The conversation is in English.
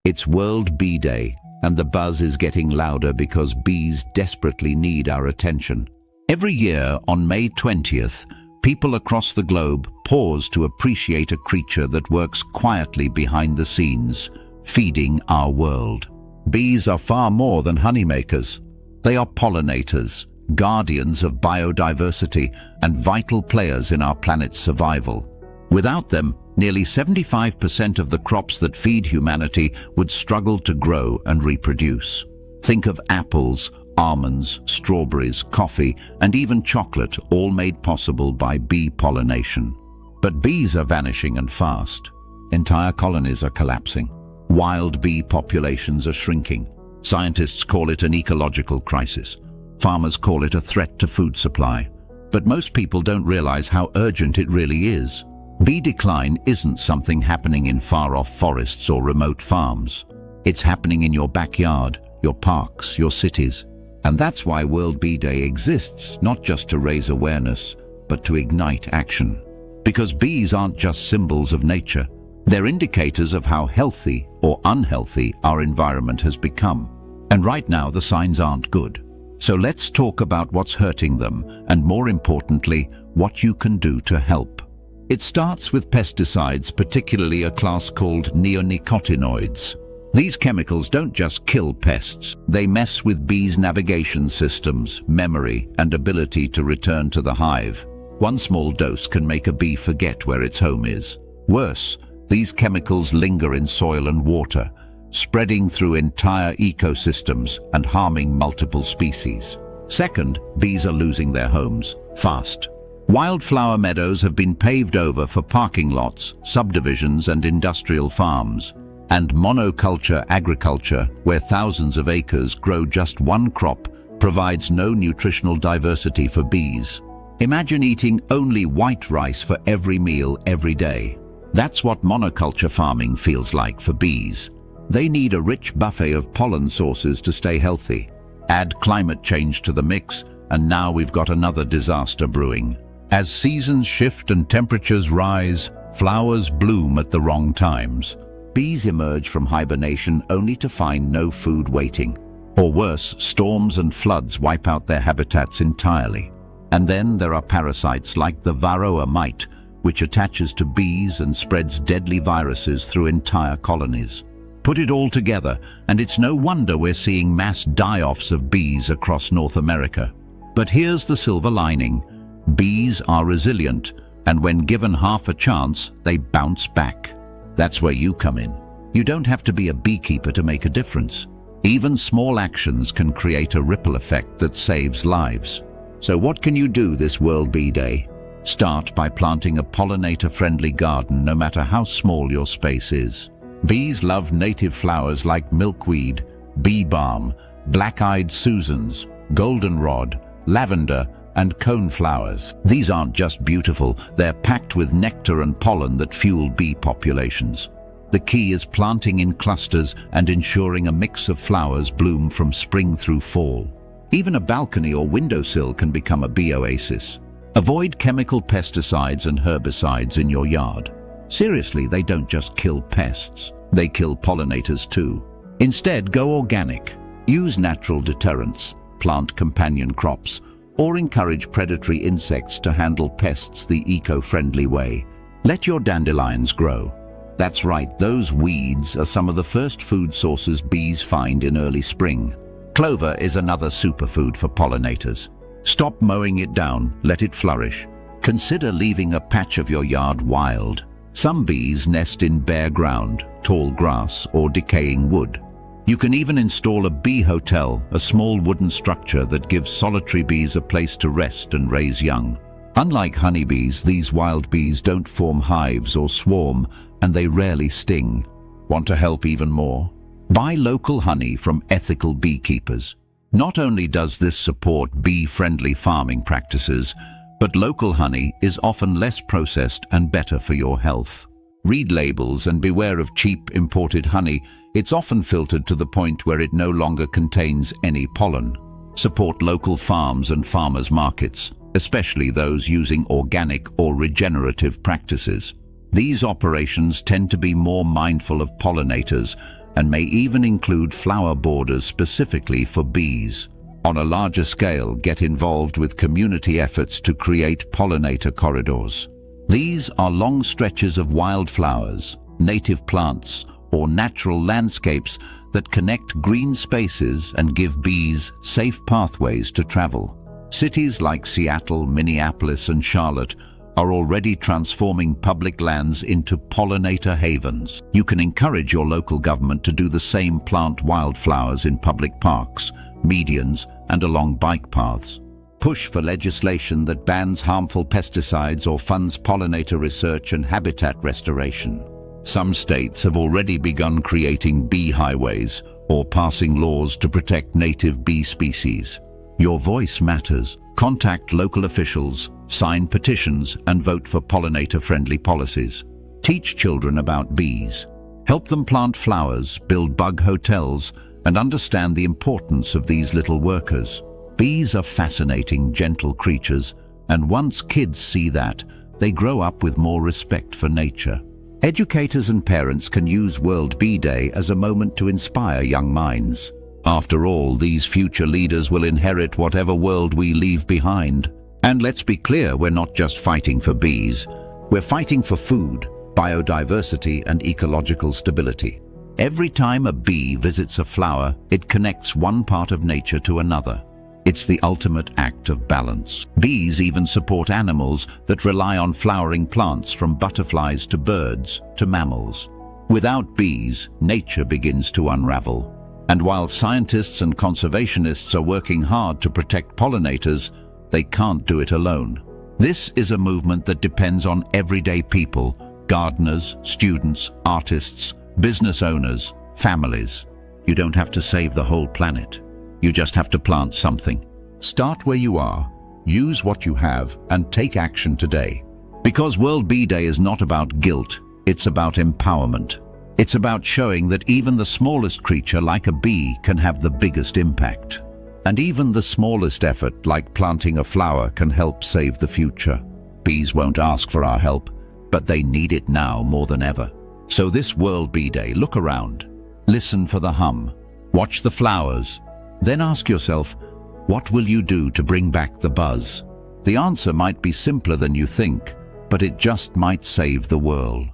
It's World Bee Day, and the buzz is getting louder because bees desperately need our attention. Every year on May 20th, people across the globe pause to appreciate a creature that works quietly behind the scenes, feeding our world. Bees are far more than honeymakers. They are pollinators, guardians of biodiversity, and vital players in our planet's survival. Without them, nearly 75% of the crops that feed humanity would struggle to grow and reproduce. Think of apples, almonds, strawberries, coffee, and even chocolate, all made possible by bee pollination. But bees are vanishing, and fast. Entire colonies are collapsing. Wild bee populations are shrinking. Scientists call it an ecological crisis. Farmers call it a threat to food supply. But most people don't realize how urgent it really is. Bee decline isn't something happening in far-off forests or remote farms. It's happening in your backyard, your parks, your cities. And that's why World Bee Day exists, not just to raise awareness, but to ignite action. Because bees aren't just symbols of nature. They're indicators of how healthy or unhealthy our environment has become. And right now the signs aren't good. So let's talk about what's hurting them, and more importantly, what you can do to help. It starts with pesticides, particularly a class called neonicotinoids. These chemicals don't just kill pests, they mess with bees' navigation systems, memory, and ability to return to the hive. One small dose can make a bee forget where its home is. Worse, these chemicals linger in soil and water, spreading through entire ecosystems and harming multiple species. Second, bees are losing their homes fast. Wildflower meadows have been paved over for parking lots, subdivisions, and industrial farms. And monoculture agriculture, where thousands of acres grow just one crop, provides no nutritional diversity for bees. Imagine eating only white rice for every meal every day. That's what monoculture farming feels like for bees. They need a rich buffet of pollen sources to stay healthy. Add climate change to the mix, and now we've got another disaster brewing. As seasons shift and temperatures rise, flowers bloom at the wrong times. Bees emerge from hibernation only to find no food waiting. Or worse, storms and floods wipe out their habitats entirely. And then there are parasites like the varroa mite, which attaches to bees and spreads deadly viruses through entire colonies. Put it all together, and it's no wonder we're seeing mass die-offs of bees across North America. But here's the silver lining. Bees are resilient, and when given half a chance, they bounce back. That's where you come in. You don't have to be a beekeeper to make a difference. Even small actions can create a ripple effect that saves lives. So what can you do this World Bee Day? Start by planting a pollinator-friendly garden, no matter how small your space is. Bees love native flowers like milkweed, bee balm, black-eyed Susans, goldenrod, lavender, and coneflowers. These aren't just beautiful, they're packed with nectar and pollen that fuel bee populations. The key is planting in clusters and ensuring a mix of flowers bloom from spring through fall. Even a balcony or windowsill can become a bee oasis. Avoid chemical pesticides and herbicides in your yard. Seriously, they don't just kill pests, they kill pollinators too. Instead, go organic. Use natural deterrents, plant companion crops, or encourage predatory insects to handle pests the eco-friendly way. Let your dandelions grow. That's right, those weeds are some of the first food sources bees find in early spring. Clover is another superfood for pollinators. Stop mowing it down, let it flourish. Consider leaving a patch of your yard wild. Some bees nest in bare ground, tall grass, or decaying wood. You can even install a bee hotel, a small wooden structure that gives solitary bees a place to rest and raise young. Unlike honeybees, these wild bees don't form hives or swarm, and they rarely sting. Want to help even more? Buy local honey from ethical beekeepers. Not only does this support bee-friendly farming practices, but local honey is often less processed and better for your health. Read labels and beware of cheap imported honey. It's often filtered to the point where it no longer contains any pollen. Support local farms and farmers' markets, especially those using organic or regenerative practices. These operations tend to be more mindful of pollinators and may even include flower borders specifically for bees. On a larger scale, get involved with community efforts to create pollinator corridors. These are long stretches of wildflowers, native plants, or natural landscapes that connect green spaces and give bees safe pathways to travel. Cities like Seattle, Minneapolis, and Charlotte are already transforming public lands into pollinator havens. You can encourage your local government to do the same, plant wildflowers in public parks, medians, and along bike paths. Push for legislation that bans harmful pesticides or funds pollinator research and habitat restoration. Some states have already begun creating bee highways or passing laws to protect native bee species. Your voice matters. Contact local officials, sign petitions, and vote for pollinator-friendly policies. Teach children about bees. Help them plant flowers, build bug hotels, and understand the importance of these little workers. Bees are fascinating, gentle creatures, and once kids see that, they grow up with more respect for nature. Educators and parents can use World Bee Day as a moment to inspire young minds. After all, these future leaders will inherit whatever world we leave behind. And let's be clear, we're not just fighting for bees. We're fighting for food, biodiversity, and ecological stability. Every time a bee visits a flower, it connects one part of nature to another. It's the ultimate act of balance. Bees even support animals that rely on flowering plants, from butterflies to birds to mammals. Without bees, nature begins to unravel. And while scientists and conservationists are working hard to protect pollinators, they can't do it alone. This is a movement that depends on everyday people, gardeners, students, artists, business owners, families. You don't have to save the whole planet. You just have to plant something. Start where you are, use what you have, and take action today. Because World Bee Day is not about guilt, it's about empowerment. It's about showing that even the smallest creature, like a bee, can have the biggest impact. And even the smallest effort, like planting a flower, can help save the future. Bees won't ask for our help, but they need it now more than ever. So this World Bee Day, look around. Listen for the hum. Watch the flowers. Then ask yourself, what will you do to bring back the buzz? The answer might be simpler than you think, but it just might save the world.